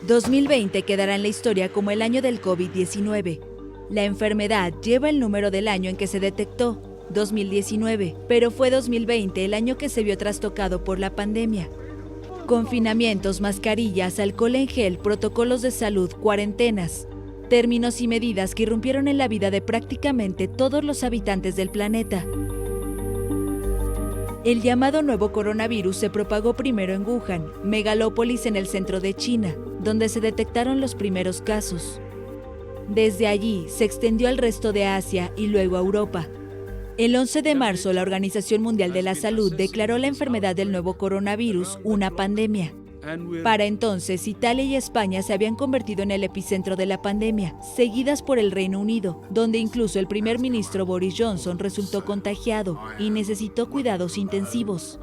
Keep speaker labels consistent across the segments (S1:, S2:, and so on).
S1: 2020 quedará en la historia como el año del COVID-19. La enfermedad lleva el número del año en que se detectó, 2019, pero fue 2020 el año que se vio trastocado por la pandemia. Confinamientos, mascarillas, alcohol en gel, protocolos de salud, cuarentenas, términos y medidas que irrumpieron en la vida de prácticamente todos los habitantes del planeta. El llamado nuevo coronavirus se propagó primero en Wuhan, megalópolis en el centro de China, donde se detectaron los primeros casos. Desde allí se extendió al resto de Asia y luego a Europa. El 11 de marzo, la Organización Mundial de la Salud declaró la enfermedad del nuevo coronavirus una pandemia. Para entonces, Italia y España se habían convertido en el epicentro de la pandemia, seguidas por el Reino Unido, donde incluso el primer ministro Boris Johnson resultó contagiado y necesitó cuidados intensivos.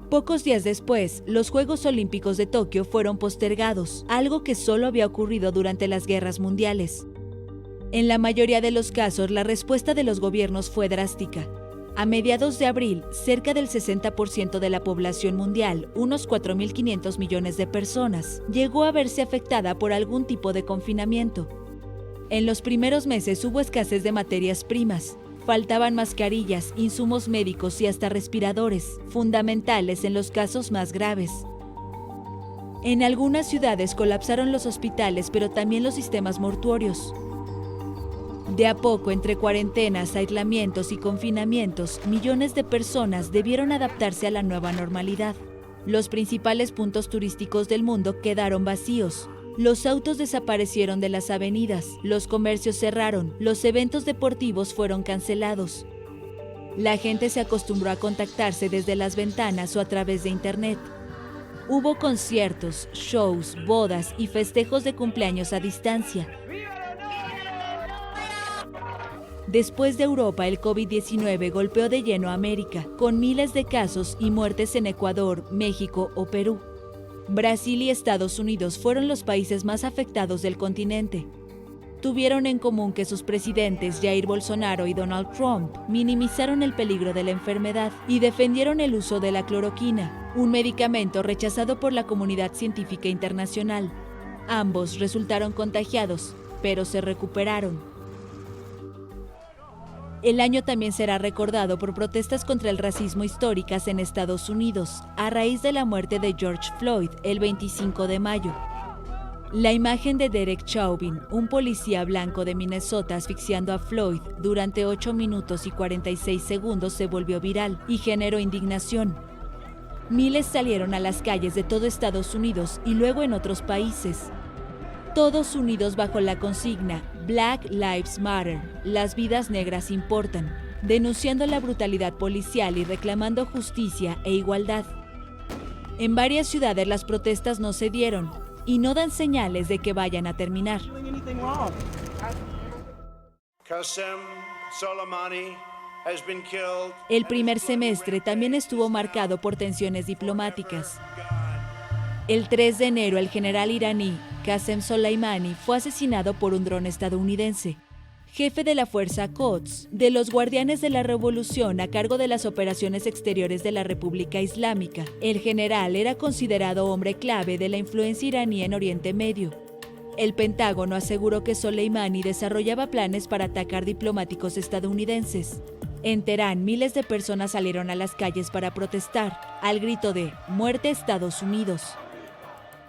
S1: Pocos días después, los Juegos Olímpicos de Tokio fueron postergados, algo que solo había ocurrido durante las guerras mundiales. En la mayoría de los casos, la respuesta de los gobiernos fue drástica. A mediados de abril, cerca del 60% de la población mundial, unos 4.500 millones de personas, llegó a verse afectada por algún tipo de confinamiento. En los primeros meses hubo escasez de materias primas. Faltaban mascarillas, insumos médicos y hasta respiradores, fundamentales en los casos más graves. En algunas ciudades colapsaron los hospitales, pero también los sistemas mortuorios. De a poco, entre cuarentenas, aislamientos y confinamientos, millones de personas debieron adaptarse a la nueva normalidad. Los principales puntos turísticos del mundo quedaron vacíos. Los autos desaparecieron de las avenidas, los comercios cerraron, los eventos deportivos fueron cancelados. La gente se acostumbró a contactarse desde las ventanas o a través de Internet. Hubo conciertos, shows, bodas y festejos de cumpleaños a distancia. Después de Europa, el COVID-19 golpeó de lleno a América, con miles de casos y muertes en Ecuador, México o Perú. Brasil y Estados Unidos fueron los países más afectados del continente. Tuvieron en común que sus presidentes Jair Bolsonaro y Donald Trump minimizaron el peligro de la enfermedad y defendieron el uso de la cloroquina, un medicamento rechazado por la comunidad científica internacional. Ambos resultaron contagiados, pero se recuperaron. El año también será recordado por protestas contra el racismo históricas en Estados Unidos, a raíz de la muerte de George Floyd el 25 de mayo. La imagen de Derek Chauvin, un policía blanco de Minnesota asfixiando a Floyd durante 8 minutos y 46 segundos, se volvió viral y generó indignación. Miles salieron a las calles de todo Estados Unidos y luego en otros países. Todos unidos bajo la consigna Black Lives Matter, las vidas negras importan, denunciando la brutalidad policial y reclamando justicia e igualdad. En varias ciudades las protestas no cedieron y no dan señales de que vayan a terminar. El primer semestre también estuvo marcado por tensiones diplomáticas. El 3 de enero, el general iraní Qasem Soleimani fue asesinado por un dron estadounidense. Jefe de la Fuerza Quds, de los Guardianes de la Revolución a cargo de las operaciones exteriores de la República Islámica, el general era considerado hombre clave de la influencia iraní en Oriente Medio. El Pentágono aseguró que Soleimani desarrollaba planes para atacar diplomáticos estadounidenses. En Teherán, miles de personas salieron a las calles para protestar, al grito de «Muerte Estados Unidos».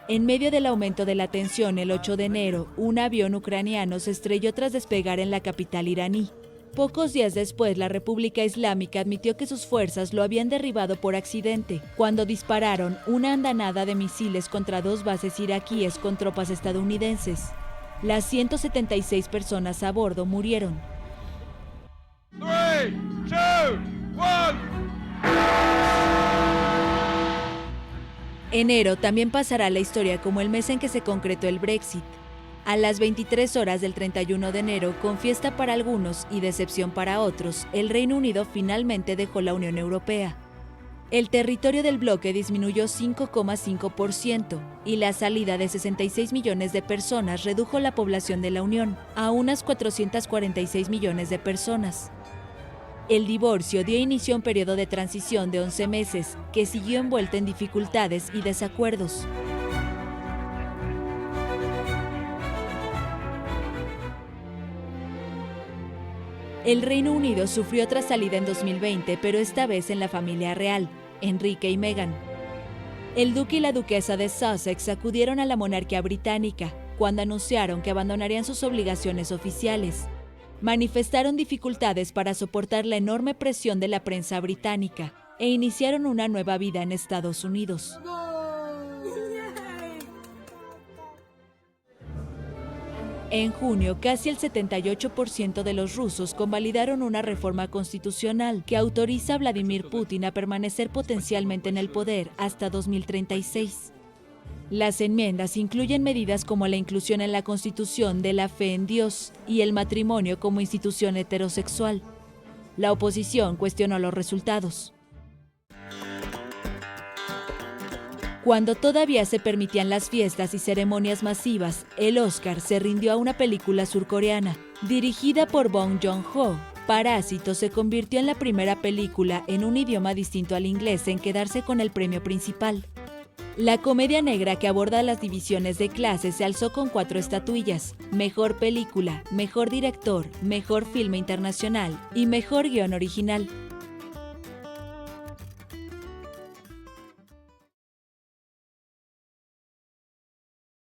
S1: En medio del aumento de la tensión, el 8 de enero, un avión ucraniano se estrelló tras despegar en la capital iraní. Pocos días después, la República Islámica admitió que sus fuerzas lo habían derribado por accidente, cuando dispararon una andanada de misiles contra 2 bases iraquíes con tropas estadounidenses. Las 176 personas a bordo murieron.
S2: 3, 2, 1.
S1: Enero también pasará a la historia como el mes en que se concretó el Brexit. A las 23 horas del 31 de enero, con fiesta para algunos y decepción para otros, el Reino Unido finalmente dejó la Unión Europea. El territorio del bloque disminuyó 5,5% y la salida de 66 millones de personas redujo la población de la Unión a unas 446 millones de personas. El divorcio dio inicio a un periodo de transición de 11 meses, que siguió envuelto en dificultades y desacuerdos. El Reino Unido sufrió otra salida en 2020, pero esta vez en la familia real, Enrique y Meghan. El duque y la duquesa de Sussex acudieron a la monarquía británica cuando anunciaron que abandonarían sus obligaciones oficiales. Manifestaron dificultades para soportar la enorme presión de la prensa británica e iniciaron una nueva vida en Estados Unidos. En junio, casi el 78% de los rusos convalidaron una reforma constitucional que autoriza a Vladimir Putin a permanecer potencialmente en el poder hasta 2036. Las enmiendas incluyen medidas como la inclusión en la Constitución de la fe en Dios y el matrimonio como institución heterosexual. La oposición cuestionó los resultados. Cuando todavía se permitían las fiestas y ceremonias masivas, el Oscar se rindió a una película surcoreana. Dirigida por Bong Joon-ho, Parásito se convirtió en la primera película en un idioma distinto al inglés en quedarse con el premio principal. La comedia negra que aborda las divisiones de clases se alzó con 4 estatuillas: Mejor Película, Mejor Director, Mejor Filme Internacional y Mejor Guión Original.